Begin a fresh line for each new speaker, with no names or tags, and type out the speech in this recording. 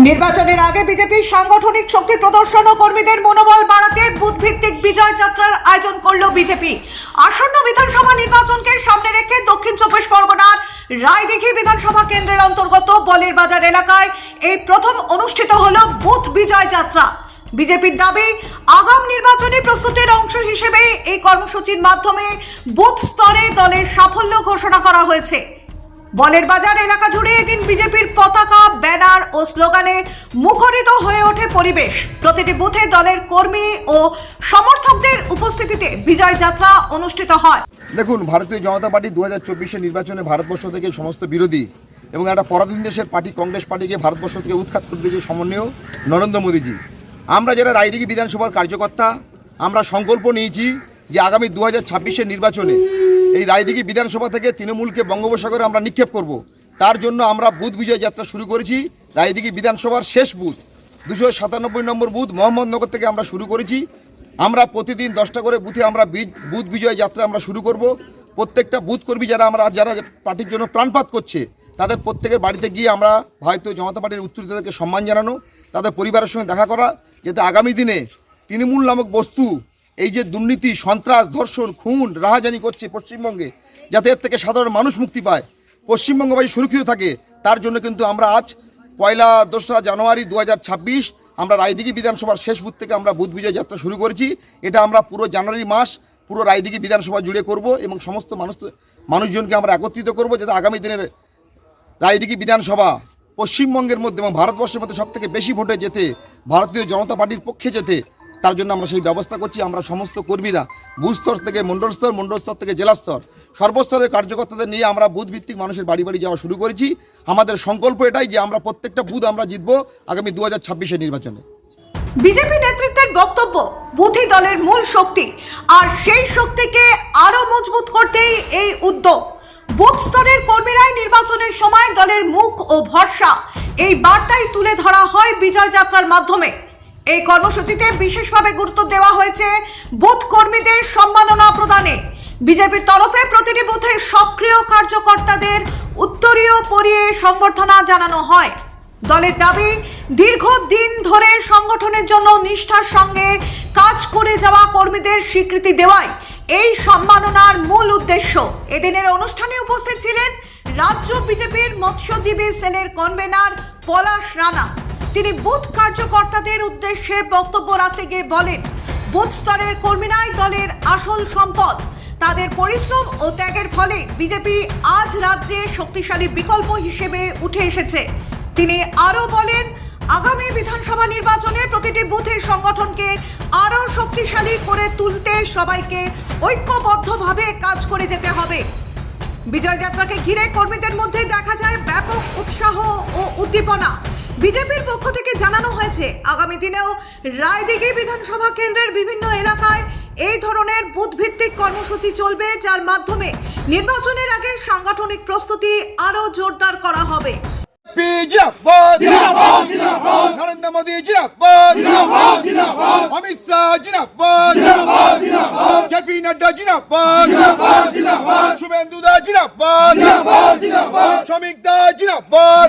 নির্বাচনের আগে বিজেপির সাংগঠনিক শক্তি প্রদর্শন ও কর্মীদের মনোবল বাড়াতে বুথ ভিত্তিক বিজয় যাত্রার আয়োজন করল বিজেপি। আসন্ন বিধানসভা নির্বাচনকে সামনে রেখে দক্ষিণ চব্বিশ পরগনার রায়দিঘি বিধানসভা কেন্দ্রের অন্তর্গত বলের বাজার এলাকায় এই প্রথম অনুষ্ঠিত হল বুথ বিজয় যাত্রা। বিজেপির দাবি, আগাম নির্বাচনী প্রস্তুতির অংশ হিসেবে এই কর্মসূচির মাধ্যমে বুথ স্তরে দলের সাফল্য ঘোষণা করা হয়েছে। বলের বাজার এলাকা জুড়ে এদিন বিজেপির পতাকা, ব্যানার ও স্লোগানে মুখরিত হয়ে ওঠে পরিবেশ। প্রতিটি বুথে দলের কর্মী ও সমর্থকদের উপস্থিতিতে বিজয় যাত্রা অনুষ্ঠিত হয়।
দেখুন, ভারতীয় জনতা পার্টি 2024 নির্বাচনে ভারতবর্ষ থেকে সমস্ত বিরোধী এবং একটা পরাধীন দেশের পার্টি কংগ্রেস পার্টিকে ভারতবর্ষ থেকে উৎখাত করে দিয়েছে সমন্বয় নরেন্দ্র মোদীজি। আমরা যারা রায়দিঘি বিধানসভার কার্যকর্তা, আমরা সংকল্প নিয়েছি যে আগামী 2026 নির্বাচনে এই রায়দিঘি বিধানসভা থেকে তৃণমূলকে বঙ্গোপসাগরে আমরা নিক্ষেপ করব। তার জন্য আমরা বুথ বিজয় যাত্রা শুরু করেছি। রায়দিঘি বিধানসভার শেষ বুথ 297 নম্বর বুথ মোহাম্মদনগর থেকে আমরা শুরু করেছি। আমরা প্রতিদিন 10টা করে বুথে আমরা বুথ বিজয় যাত্রা আমরা শুরু করব। প্রত্যেকটা বুথ কর্মী যারা পার্টির জন্য প্রাণপাত করছে তাদের প্রত্যেকের বাড়িতে গিয়ে আমরা ভারতীয় জনতা পার্টির উত্তরীয়দেরকে সম্মান জানানো, তাদের পরিবারের সঙ্গে দেখা করা, যাতে আগামী দিনে তৃণমূল নামক বস্তু এই যে দুর্নীতি, সন্ত্রাস, ধর্ষণ, খুন, রাহাজানি করছে পশ্চিমবঙ্গে, যাতে এর থেকে সাধারণ মানুষ মুক্তি পায়, পশ্চিমবঙ্গবাসী সুরক্ষিত থাকে, তার জন্য কিন্তু আমরা আজ 2রা জানুয়ারি 2026 আমরা রায়দিঘি বিধানসভার শেষ বুথ থেকে আমরা বুথ বিজয় যাত্রা শুরু করেছি। এটা আমরা পুরো জানুয়ারি মাস পুরো রায়দিঘি বিধানসভা জুড়ে করব এবং সমস্ত মানুষজনকে আমরা একত্রিত করব, যাতে আগামী দিনের রায়দিঘি বিধানসভা পশ্চিমবঙ্গের মধ্যে এবং ভারতবর্ষের মধ্যে সবথেকে বেশি ভোটে যেতে, ভারতীয় জনতা পার্টির পক্ষে যেতে, তার জন্য আমরা সেই ব্যবস্থা করছি। আমরা সমস্ত কর্মীরা বুথ স্তর থেকে মণ্ডল স্তর থেকে জেলা স্তর, সর্বস্তরের কার্যকর্তাদের নিয়ে আমরা বুথ ভিত্তিক মানুষের বাড়ি বাড়ি যাওয়া শুরু করেছি। আমাদের সংকল্প এটাই যে আমরা প্রত্যেকটা বুথ আমরা জিতবো আগামী 2026 নির্বাচনে।
বিজেপি নেতৃত্বের বক্তব্য, বুথই দলের মূল শক্তি, আর সেই শক্তিকে আরো মজবুত করতেই এই উদ্যোগ। বুথ স্তরের কর্মীরাই নির্বাচনের সময় দলের মুখ ও ভরসা, এই বার্তাই তুলে ধরা হয় বিজয় যাত্রার মাধ্যমে। এই কর্মসূচিতে বিশেষভাবে গুরুত্ব দেওয়া হয়েছে বুথ কর্মীদের সম্মাননা প্রদানে। বিজেপির তরফে প্রতিটি বুথে সক্রিয় কার্যকর্তাদের উত্তরীয় পরিয়ে সংবর্ধনা জানানো হয়। দলের দাবি, দীর্ঘদিন ধরে সংগঠনের জন্য নিষ্ঠার সঙ্গে কাজ করে যাওয়া কর্মীদের স্বীকৃতি দেওয়াই এই সম্মাননার মূল উদ্দেশ্য। এদিনের অনুষ্ঠানে উপস্থিত ছিলেন রাজ্য বিজেপির মৎস্যজীবী সেলের কনভেনার পলাশ রানা। তিনি বুথ কার্যকর্তাদের উদ্দেশ্যে বক্তব্য রাখতে গিয়ে বলেন, বুথ স্তরের কর্মীরাই দলের আসল সম্পদ। তাদের পরিশ্রম ও ত্যাগের ফলে বিজেপি আজ রাজ্যে শক্তিশালী বিকল্প হিসেবে উঠে এসেছে। তিনি আরও বলেন, আগামী বিধানসভা নির্বাচনে প্রতিটি বুথের সংগঠনকে আরও শক্তিশালী করে তুলতে সবাইকে ঐক্যবদ্ধভাবে কাজ করে যেতে হবে। বিজয় যাত্রাকে ঘিরে কর্মীদের মধ্যে দেখা যায় ব্যাপক উৎসাহ ও উদ্দীপনা। বিজেপির পক্ষ থেকে জানানো হয়েছে, আগামী দিনেও রায়দিঘি বিধানসভা কেন্দ্রের বিভিন্ন এলাকায় এই ধরনের বুথ ভিত্তিক কর্মসূচি চলবে, যার মাধ্যমে নির্বাচনের আগে সাংগঠনিক প্রস্তুতি আরও জোরদার করা হবে।
নরেন্দ্র মোদী জিন্দাবাদ, অমিত শাহ জিন্দাবাদ, জেপি নাড্ডা জিন্দাবাদ, শুভেন্দু দা জিন্দাবাদ, শ্রমিক দা জিন্দাবাদ।